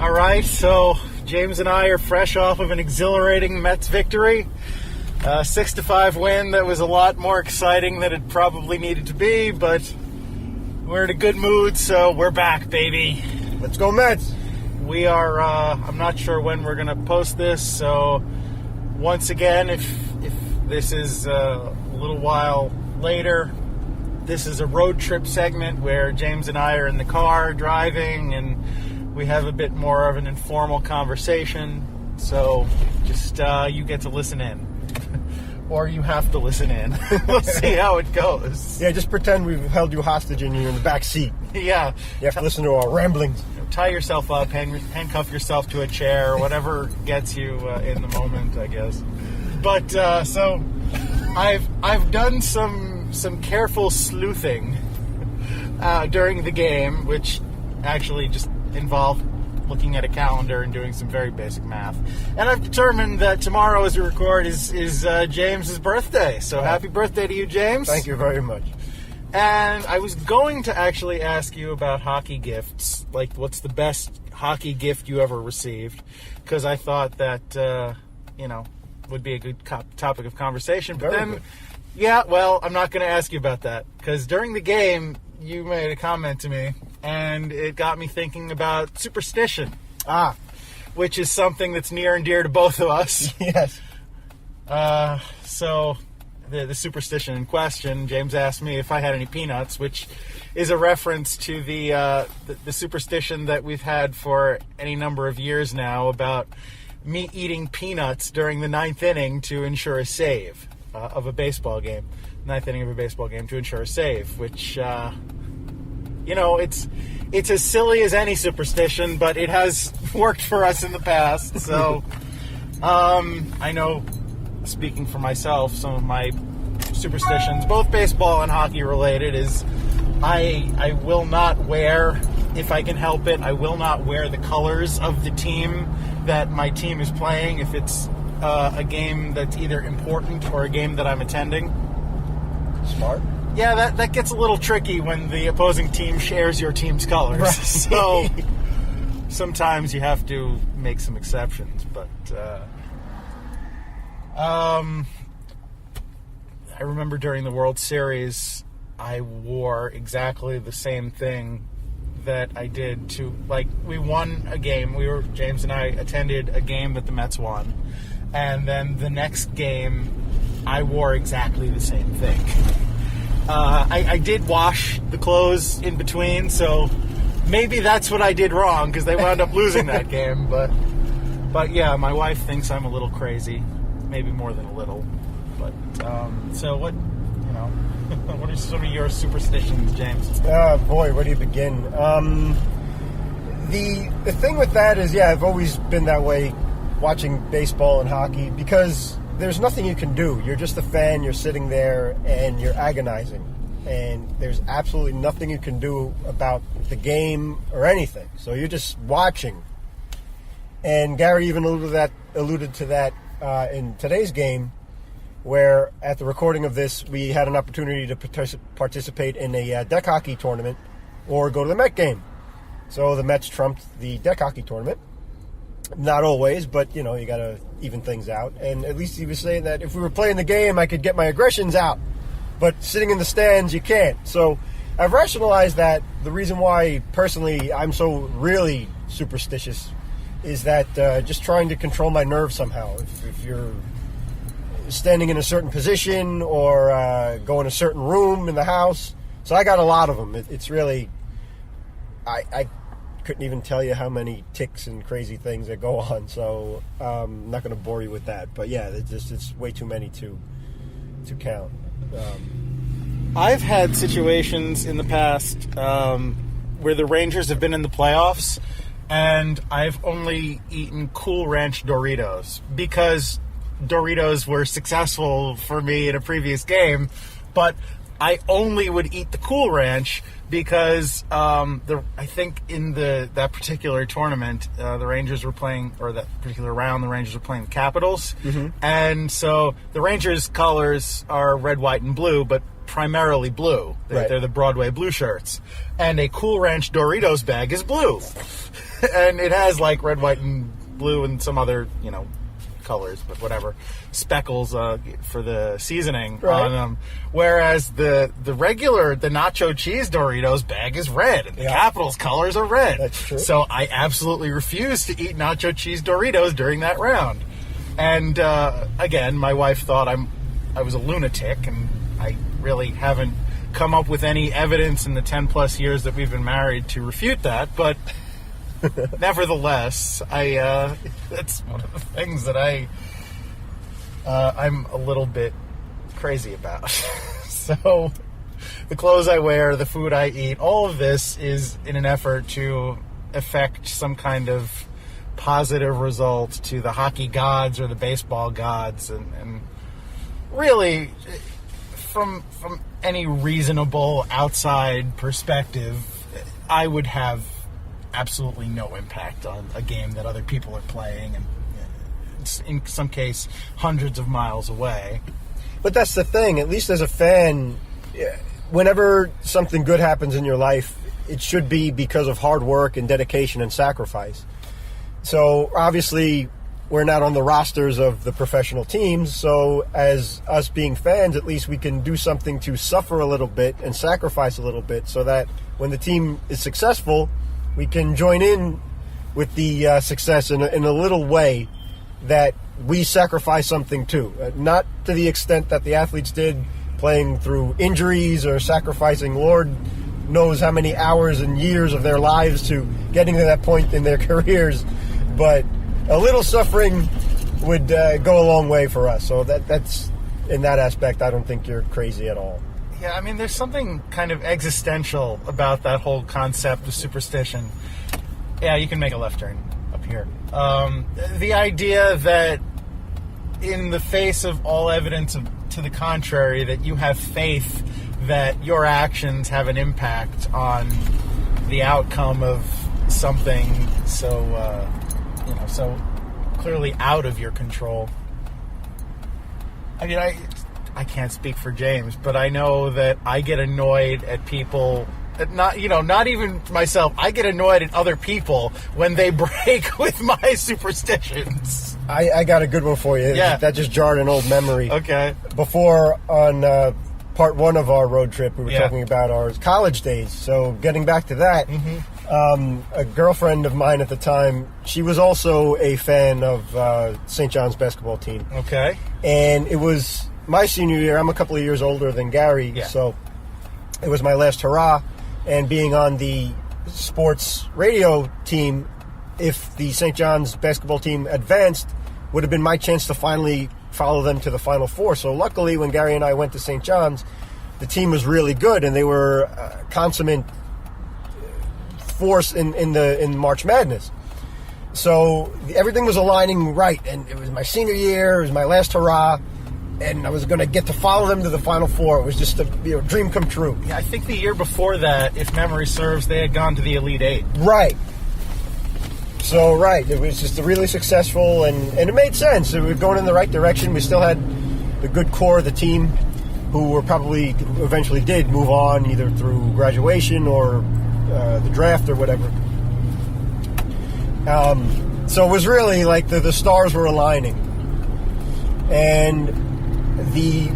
All right, so James and I are fresh off of an exhilarating Mets victory. 6-5 win that was a lot more exciting than it probably needed to be, but we're in a good mood, so we're back, baby. Let's go Mets. We are, I'm not sure when we're going to post this, so once again, if this is a little while later, this is a road trip segment where James and I are in the car driving and we have a bit more of an informal conversation, so just you get to listen in. Or you have to listen in. We'll see how it goes. Yeah, just pretend we've held you hostage and you're in the back seat. Yeah. You have to listen to our ramblings. Tie yourself up, handcuff yourself to a chair, whatever gets you in the moment, I guess. But, so, I've done some careful sleuthing during the game, which actually just involved looking at a calendar and doing some very basic math. And I've determined that tomorrow, as we record, is James's birthday. So happy birthday to you, James. Thank you very much. And I was going to actually ask you about hockey gifts, like what's the best hockey gift you ever received, because I thought that, would be a good topic of conversation. But then, yeah, well, I'm not going to ask you about that, because during the game, you made a comment to me, and it got me thinking about superstition. Which is something that's near and dear to both of us. Yes. So, the superstition in question, James asked me if I had any peanuts, which is a reference to the superstition that we've had for any number of years now about me eating peanuts during the ninth inning to ensure a save of a baseball game. Ninth inning of a baseball game to ensure a save, which, it's as silly as any superstition, but it has worked for us in the past. So, I know, speaking for myself, some of my superstitions, both baseball and hockey related, is I will not wear, if I can help it, I will not wear the colors of the team that my team is playing if it's a game that's either important or a game that I'm attending. Smart. Yeah, that gets a little tricky when the opposing team shares your team's colors. Right. So sometimes you have to make some exceptions. But I remember during the World Series, I wore exactly the same thing that I did to, we won a game. James and I attended a game that the Mets won. And then the next game, I wore exactly the same thing. I did wash the clothes in between, so maybe that's what I did wrong, because they wound up losing that game. But yeah, my wife thinks I'm a little crazy, maybe more than a little. But so what are some of your superstitions, James? Boy, where do you begin? The thing with that is, I've always been that way watching baseball and hockey, because there's nothing you can do. You're just a fan, you're sitting there, and you're agonizing. And there's absolutely nothing you can do about the game or anything. So you're just watching. And Gary even alluded to that in today's game, where at the recording of this, we had an opportunity to participate in a deck hockey tournament or go to the Met game. So the Mets trumped the deck hockey tournament. Not always, but, you got to even things out. And at least he was saying that if we were playing the game, I could get my aggressions out. But sitting in the stands, you can't. So I've rationalized that the reason why, personally, I'm so really superstitious is that just trying to control my nerves somehow. If you're standing in a certain position or go in a certain room in the house. So I got a lot of them. It's really... I couldn't even tell you how many ticks and crazy things that go on, so I'm not going to bore you with that. But yeah, it's way too many to count. I've had situations in the past where the Rangers have been in the playoffs, and I've only eaten Cool Ranch Doritos because Doritos were successful for me in a previous game, but I only would eat the Cool Ranch because I think in that particular tournament, the Rangers were playing, or that particular round, the Rangers were playing the Capitals. Mm-hmm. And so the Rangers' colors are red, white, and blue, but primarily blue. They're the Broadway blue shirts. And a Cool Ranch Doritos bag is blue. And it has like red, white, and blue and some other, colors, but whatever, speckles for the seasoning on them. Whereas the nacho cheese Doritos bag is red, and the Capitals colors are red. That's true. So I absolutely refused to eat nacho cheese Doritos during that round. And again, my wife thought I was a lunatic, and I really haven't come up with any evidence in the 10 plus years that we've been married to refute that, but nevertheless, that's one of the things that I'm a little bit crazy about. So the clothes I wear, the food I eat, all of this is in an effort to affect some kind of positive result to the hockey gods or the baseball gods, and really from any reasonable outside perspective, I would have absolutely no impact on a game that other people are playing, and in some case hundreds of miles away. But that's the thing, at least as a fan, whenever something good happens in your life, it should be because of hard work and dedication and sacrifice. So obviously we're not on the rosters of the professional teams, so as us being fans, at least we can do something to suffer a little bit and sacrifice a little bit, so that when the team is successful, we can join in with the success in a little way, that we sacrifice something too. Not to the extent that the athletes did, playing through injuries or sacrificing Lord knows how many hours and years of their lives to getting to that point in their careers. But a little suffering would go a long way for us. So that's in that aspect, I don't think you're crazy at all. Yeah, I mean, there's something kind of existential about that whole concept of superstition. Yeah, you can make a left turn up here. The idea that in the face of all evidence to the contrary, that you have faith that your actions have an impact on the outcome of something so clearly out of your control. I mean, I can't speak for James, but I know that I get annoyed at people, not even myself. I get annoyed at other people when they break with my superstitions. I got a good one for you. Yeah. That just jarred an old memory. Okay. Before, on part one of our road trip, we were talking about our college days. So getting back to that, a girlfriend of mine at the time, she was also a fan of St. John's basketball team. Okay. And it was my senior year. I'm a couple of years older than Gary, so it was my last hurrah. And being on the sports radio team, if the St. John's basketball team advanced, would have been my chance to finally follow them to the Final Four. So luckily, when Gary and I went to St. John's, the team was really good, and they were a consummate force in March Madness. So everything was aligning right, and it was my senior year, it was my last hurrah, and I was going to get to follow them to the Final Four. It was just a dream come true. Yeah, I think the year before that, if memory serves, they had gone to the Elite Eight. Right. So, it was just really successful, and it made sense. We were going in the right direction. We still had the good core of the team, who were probably eventually did move on, either through graduation or the draft or whatever. So it was really like the stars were aligning. And the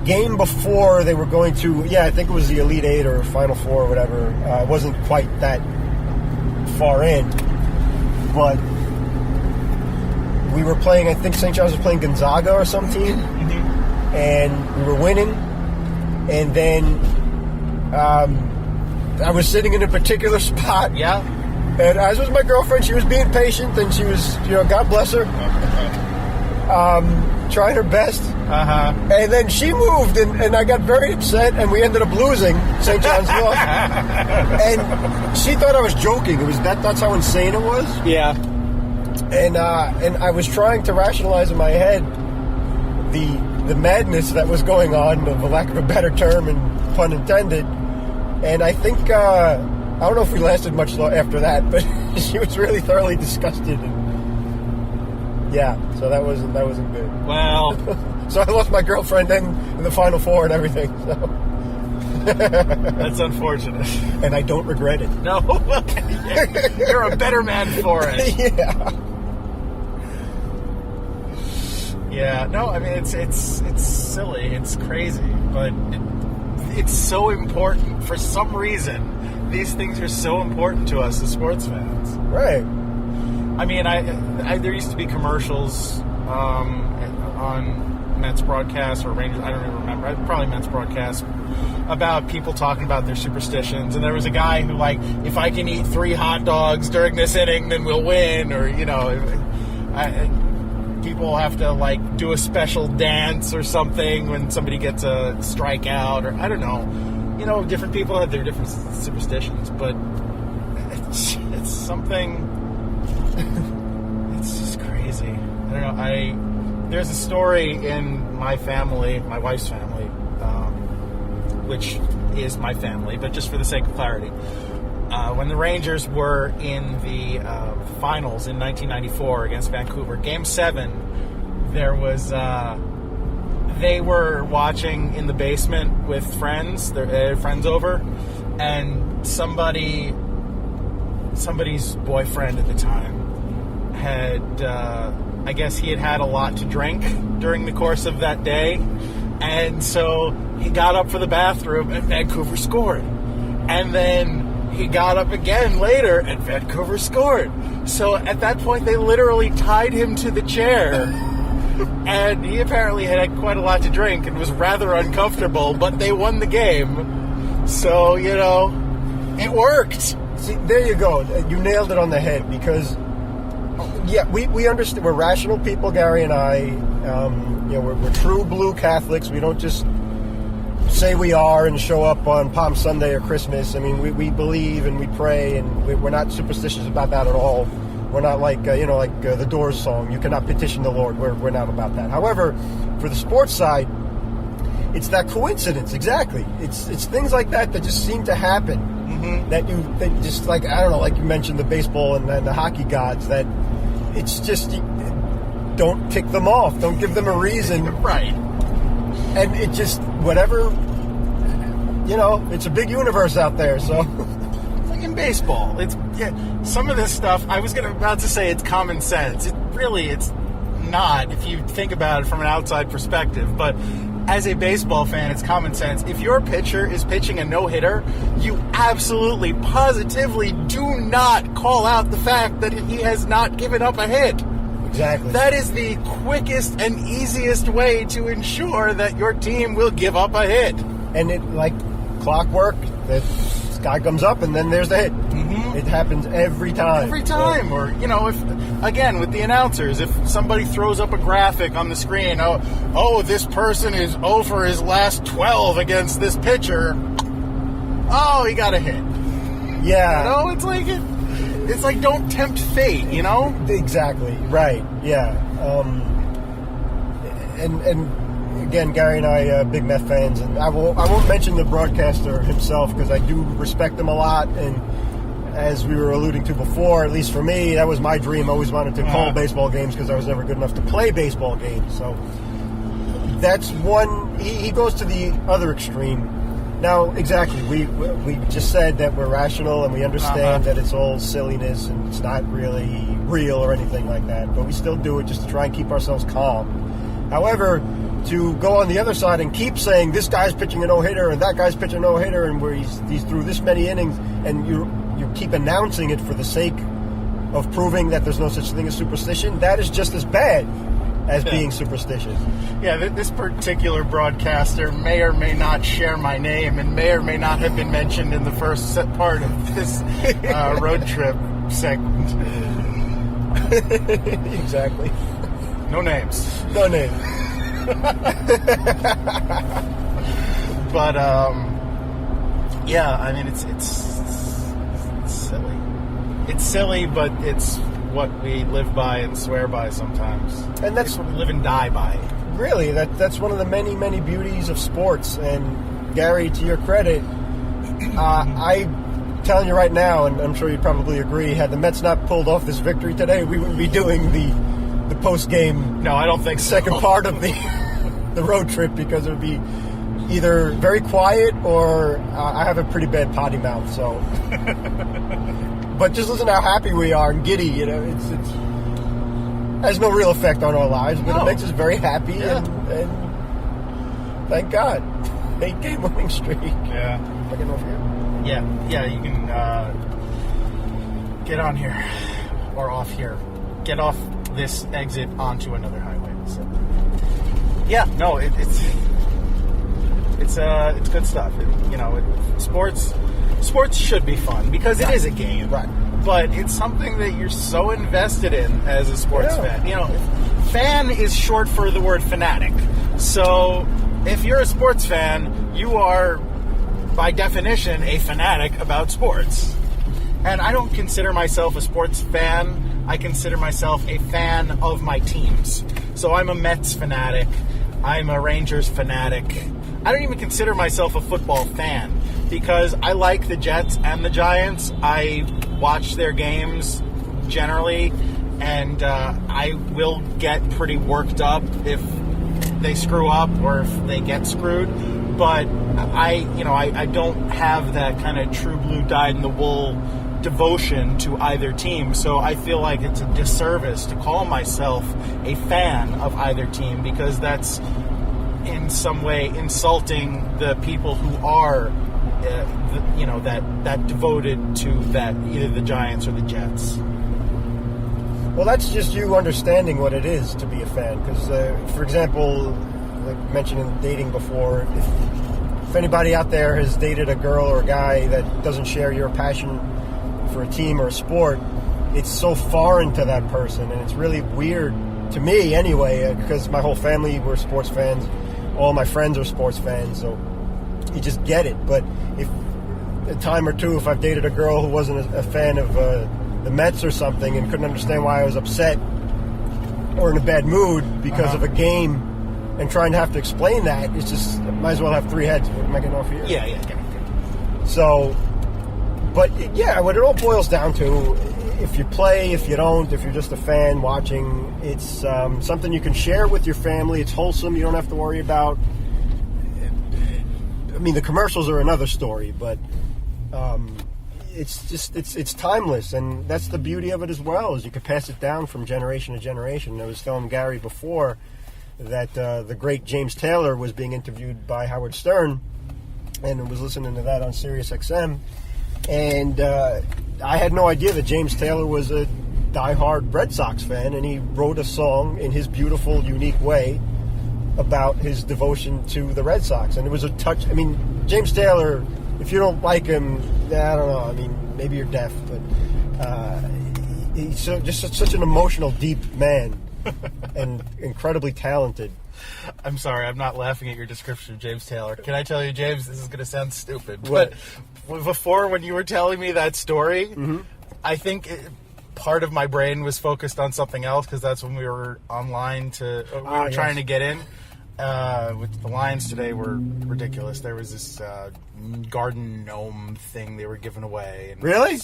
game before they were going to, I think it was the Elite Eight or Final Four or whatever. It wasn't quite that far in. But we were playing, I think St. John's was playing Gonzaga or some team. And we were winning. And then I was sitting in a particular spot. Yeah. And as was my girlfriend, she was being patient, and she was, God bless her, trying her best. And then she moved, and I got very upset, and we ended up losing. St. John's lost. And she thought I was joking. It was that's how insane it was. Yeah. And I was trying to rationalize in my head the madness that was going on, for lack of a better term and pun intended. And I think I don't know if we lasted much after that, but she was really thoroughly disgusted. And so that wasn't good. Well, so I lost my girlfriend in the Final Four and everything. So. That's unfortunate. And I don't regret it. No, you're a better man for it. Yeah. Yeah, no, I mean it's silly, it's crazy, but it's so important. For some reason, these things are so important to us as sports fans. Right. I mean, I there used to be commercials on Mets broadcast or Rangers, I don't even remember, probably Mets broadcast, about people talking about their superstitions. And there was a guy who, like, if I can eat 3 hot dogs during this inning, then we'll win. Or, you know, people have to, like, do a special dance or something when somebody gets a strikeout, or I don't know. You know, different people have their different superstitions, but it's something. It's just crazy. I don't know. There's a story in my family, my wife's family, which is my family, but just for the sake of clarity. When the Rangers were in the finals in 1994 against Vancouver, Game 7, there was they were watching in the basement with friends. They had friends over, and somebody's boyfriend at the time had, I guess he had a lot to drink during the course of that day, and so he got up for the bathroom and Vancouver scored. And then he got up again later and Vancouver scored. So at that point they literally tied him to the chair. And he apparently had quite a lot to drink and was rather uncomfortable, but they won the game. So, you know, it worked. See, there you go. You nailed it on the head, because, yeah, we understand. We're rational people, Gary and I. You know, we're true blue Catholics. We don't just say we are and show up on Palm Sunday or Christmas. I mean, we believe and we pray, and we're not superstitious about that at all. We're not like, the Doors song, you cannot petition the Lord. We're not about that. However, for the sports side, it's that coincidence, exactly. It's things like that just seem to happen. Mm-hmm. That just, like, I don't know, like you mentioned the baseball and the hockey gods, that it's just, don't tick them off. Don't give them a reason. Right. And it just, whatever, it's a big universe out there, so... In baseball, some of this stuff, I was about to say it's common sense. It's not, if you think about it from an outside perspective. But as a baseball fan, it's common sense. If your pitcher is pitching a no-hitter, you absolutely, positively do not call out the fact that he has not given up a hit. Exactly. That is the quickest and easiest way to ensure that your team will give up a hit. And it, like clockwork, the guy comes up and then there's the hit. Mm-hmm. It happens every time. Every time. Or, if, again, with the announcers, if somebody throws up a graphic on the screen, oh, this person is 0 for his last 12 against this pitcher. Oh, he got a hit. Yeah. It's like don't tempt fate, Exactly. Right. Yeah. And again, Gary and I, big Met fans, and I won't mention the broadcaster himself because I do respect him a lot. And as we were alluding to before, at least for me, that was my dream. I always wanted to call baseball games because I was never good enough to play baseball games. So that's one. He goes to the other extreme. Now, exactly, we just said that we're rational and we understand that it's all silliness and it's not really real or anything like that, but we still do it just to try and keep ourselves calm. However, to go on the other side and keep saying this guy's pitching a no-hitter and that guy's pitching a no-hitter and where he's through this many innings, and you keep announcing it for the sake of proving that there's no such thing as superstition, that is just as bad as being superstitious. Yeah, this particular broadcaster may or may not share my name and may or may not have been mentioned in the first part of this road trip segment. Exactly. No names. No names. But, yeah, I mean, it's silly. It's silly, but it's what we live by and swear by sometimes. And that's what we live and die by. Really, that's one of the many, many beauties of sports. And Gary, to your credit, I'm telling you right now, and I'm sure you'd probably agree, had the Mets not pulled off this victory today, we wouldn't be doing the post-game. No, I don't think second part of the road trip, because it would be either very quiet or I have a pretty bad potty mouth. So, but just listen to how happy we are and giddy. You know, it's has no real effect on our lives, but it makes us very happy. And thank God, 8-game winning streak. Yeah. Am I getting off here? Yeah. You can get on here or off here. Get off this exit onto another highway. So, yeah, no, it's good stuff. Sports should be fun because it is a game, right? But it's something that you're so invested in as a sports fan. Fan is short for the word fanatic. So if you're a sports fan, you are, by definition, a fanatic about sports. And I don't consider myself a sports fan. I consider myself a fan of my teams. So I'm a Mets fanatic. I'm a Rangers fanatic. I don't even consider myself a football fan because I like the Jets and the Giants. I watch their games generally, and I will get pretty worked up if they screw up or if they get screwed. But I don't have that kind of true blue dyed-in-the-wool devotion to either team, so I feel like it's a disservice to call myself a fan of either team because that's in some way insulting the people who are that devoted to that, either the Giants or the Jets. Well, that's just you understanding what it is to be a fan, because for example, like mentioned in dating before, if anybody out there has dated a girl or a guy that doesn't share your passion for a team or a sport, it's so foreign to that person, and it's really weird to me anyway, because my whole family were sports fans, all my friends are sports fans, so you just get it. But if a time or two, if I've dated a girl who wasn't a fan of the Mets or something and couldn't understand why I was upset or in a bad mood because of a game, and trying to have to explain that, it's just, might as well have three heads. Am I getting off here? Yeah. So, but yeah, what it all boils down to, if you play, if you don't, if you're just a fan watching, it's something you can share with your family. It's wholesome. You don't have to worry about. I mean, the commercials are another story, but it's just it's timeless, and that's the beauty of it as well. Is you can pass it down from generation to generation. I was telling Gary before that the great James Taylor was being interviewed by Howard Stern, and I was listening to that on Sirius XM. And I had no idea that James Taylor was a diehard Red Sox fan, and he wrote a song in his beautiful, unique way about his devotion to the Red Sox. And it was a touch. I mean, James Taylor, if you don't like him, I don't know. I mean, maybe you're deaf, but he's just such an emotional, deep man and incredibly talented. I'm sorry, I'm not laughing at your description of James Taylor. Can I tell you, James, this is going to sound stupid, what? But before, when you were telling me that story, I think part of my brain was focused on something else, because that's when we were online trying to get in. With the lines today were ridiculous. There was this garden gnome thing they were giving away. And really?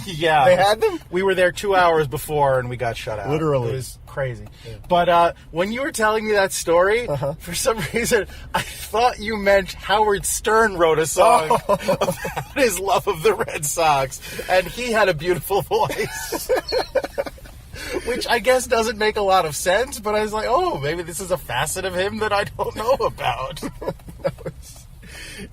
Yeah. They had them? We were there 2 hours before, and we got shut out. Literally. It was crazy. Yeah. But when you were telling me that story, for some reason, I thought you meant Howard Stern wrote a song about his love of the Red Sox, and he had a beautiful voice. Which I guess doesn't make a lot of sense, but I was like, oh, maybe this is a facet of him that I don't know about.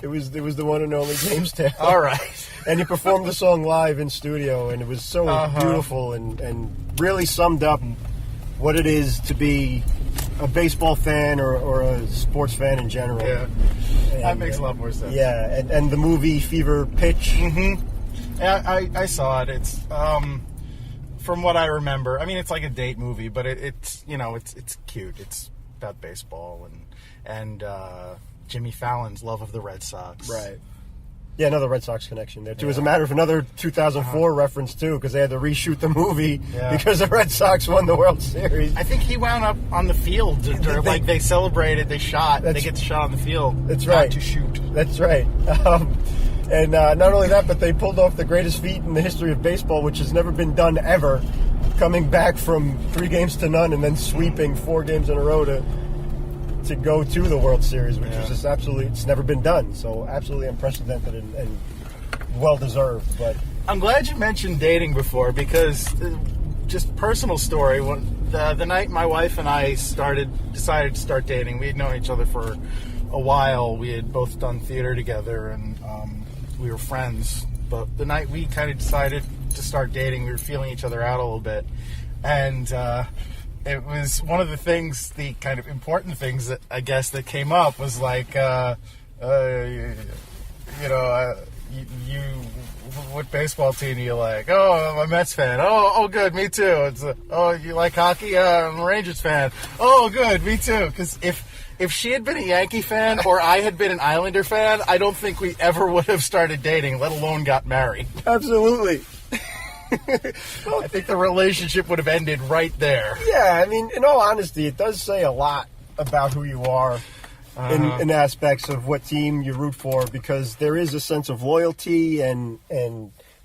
It was the one and only James Taylor. All right. And he performed the song live in studio, and it was so beautiful and really summed up what it is to be a baseball fan or a sports fan in general. Yeah, and that makes a lot more sense. Yeah, and the movie Fever Pitch. Yeah, I saw it. It's... from what I remember, I mean, it's like a date movie, but it's cute. It's about baseball and Jimmy Fallon's love of the Red Sox. Right. Yeah, another Red Sox connection there, too. As a matter of another 2004 reference, too, because they had to reshoot the movie because the Red Sox won the World Series. I think he wound up on the field. They celebrated, they shot. They get shot on the field. That's right. Not to shoot. That's right. And not only that, but they pulled off the greatest feat in the history of baseball, which has never been done ever, coming back from 3-0 and then sweeping 4 games in a row to to go to the World Series, which is just absolutely, it's never been done. So absolutely unprecedented and well-deserved. But I'm glad you mentioned dating before, because just personal story, when the night my wife and I decided to start dating, we had known each other for a while. We had both done theater together, and we were friends. But the night we kind of decided to start dating, we were feeling each other out a little bit. And it was one of the things, the kind of important things that I guess that came up was like, you what baseball team do you like? Oh, I'm a Mets fan. Oh, good, me too. It's oh, you like hockey? I'm a Rangers fan. Oh, good, me too. Because if she had been a Yankee fan or I had been an Islander fan, I don't think we ever would have started dating, let alone got married. absolutely. I think the relationship would have ended right there. Yeah, I mean, in all honesty, it does say a lot about who you are in aspects of what team you root for, because there is a sense of loyalty and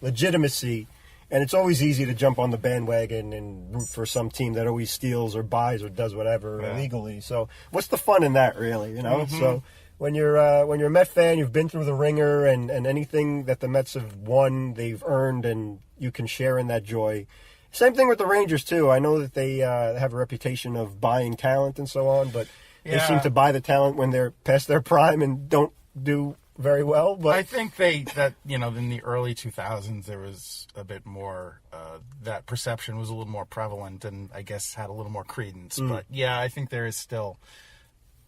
legitimacy, and it's always easy to jump on the bandwagon and root for some team that always steals or buys or does whatever illegally. So what's the fun in that, really? You know, so when you're a Met fan, you've been through the ringer, and anything that the Mets have won, they've earned, and you can share in that joy. Same thing with the Rangers too. I know that they have a reputation of buying talent and so on, but they seem to buy the talent when they're past their prime and don't do very well. But I think in the early 2000s there was a bit more, that perception was a little more prevalent and I guess had a little more credence. But yeah, I think there is still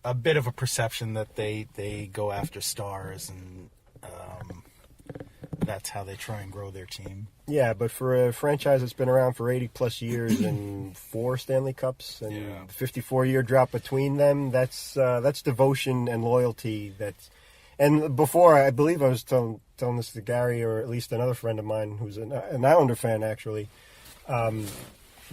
a bit of a perception that they go after stars, and that's how they try and grow their team. Yeah, but for a franchise that's been around for 80 plus years and 4 Stanley Cups and 54-year drop between them, that's devotion and loyalty. And before, I believe I was telling this to Gary, or at least another friend of mine who's an Islander fan, actually.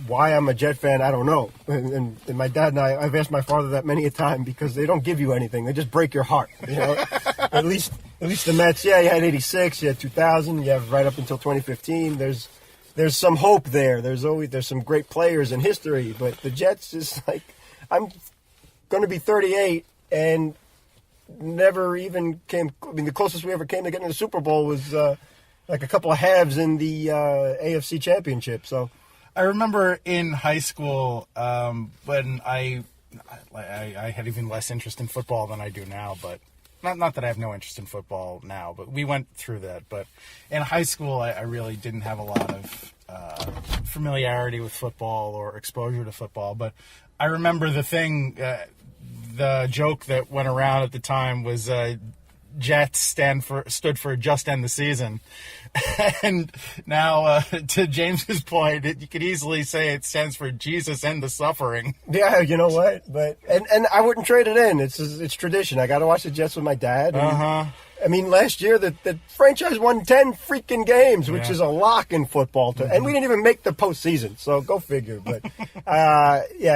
Why I'm a Jet fan, I don't know. And my dad and I've asked my father that many a time, because they don't give you anything. They just break your heart. You know, at least the Mets. Yeah, you had '86, you had 2000, you have right up until 2015. There's some hope there. There's some great players in history, but the Jets is like, I'm going to be 38 and never even came. I mean, the closest we ever came to getting to the Super Bowl was like a couple of halves in the AFC Championship. So. I remember in high school when I had even less interest in football than I do now, but not that I have no interest in football now, but we went through that. But in high school, I really didn't have a lot of familiarity with football or exposure to football. But I remember the joke that went around at the time was Jets stood for just end the season. And now, to James's point, you could easily say it stands for Jesus end the suffering. Yeah, you know what? But and I wouldn't trade it in. It's tradition. I got to watch the Jets with my dad. And, I mean, last year the franchise won 10 freaking games, which is a lock in football. And we didn't even make the postseason, so go figure. But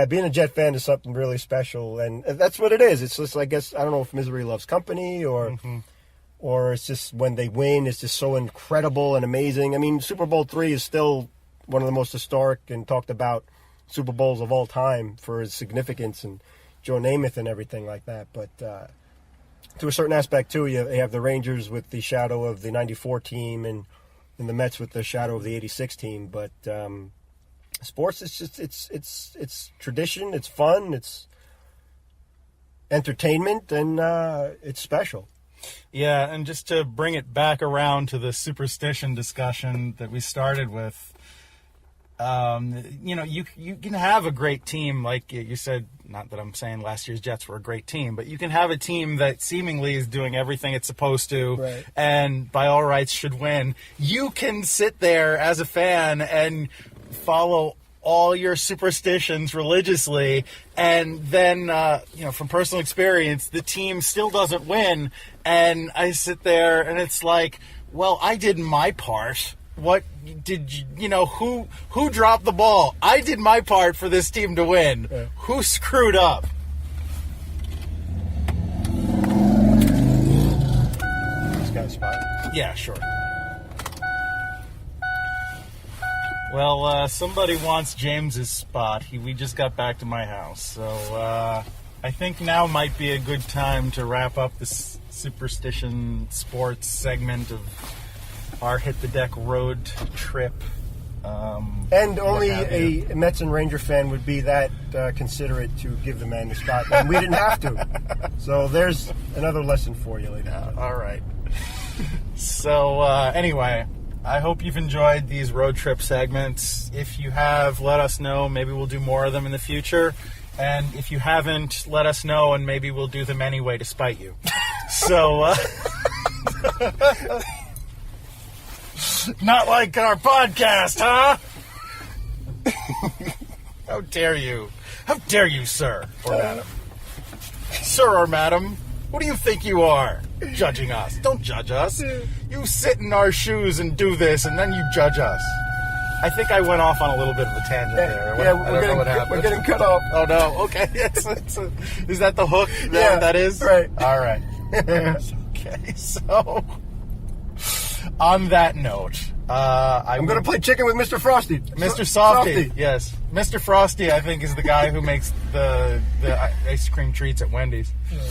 being a Jet fan is something really special, and that's what it is. It's just, I guess, I don't know if misery loves company or it's just when they win, it's just so incredible and amazing. I mean, Super Bowl III is still one of the most historic and talked about Super Bowls of all time for its significance and Joe Namath and everything like that. But to a certain aspect, too, you have the Rangers with the shadow of the 94 team and the Mets with the shadow of the 86 team. But sports, it's just it's tradition, it's fun, it's entertainment, and it's special. Yeah, and just to bring it back around to the superstition discussion that we started with, you can have a great team, like you said, not that I'm saying last year's Jets were a great team, but you can have a team that seemingly is doing everything it's supposed to and by all rights should win. You can sit there as a fan and follow all your superstitions religiously, and then, from personal experience, the team still doesn't win, and I sit there and it's like, well, I did my part. What did who dropped the ball? I did my part for this team to win. Yeah. Who screwed up? This guy's spot. Yeah, sure. Well, somebody wants James's spot. We just got back to my house, so I think now might be a good time to wrap up this superstition sports segment of our Hit the Deck road trip. And only a Mets and Ranger fan would be that considerate to give the man the spot, and we didn't have to. So there's another lesson for you later. All right. So anyway, I hope you've enjoyed these road trip segments. If you have, let us know. Maybe we'll do more of them in the future. And if you haven't, let us know, and maybe we'll do them anyway to spite you. So, not like our podcast, huh? How dare you? How dare you, sir or madam? Sir or madam, what do you think you are? Judging us. Don't judge us. You sit in our shoes and do this, and then you judge us. I think I went off on a little bit of a tangent there. We're getting cut off. Oh, no. Okay. Is that the hook? Yeah, that is? Right. All right. Okay. So, on that note, I'm going to play chicken with Mr. Frosty. Mr. Softy. Yes. Mr. Frosty, I think, is the guy who makes the ice cream treats at Wendy's. Yeah.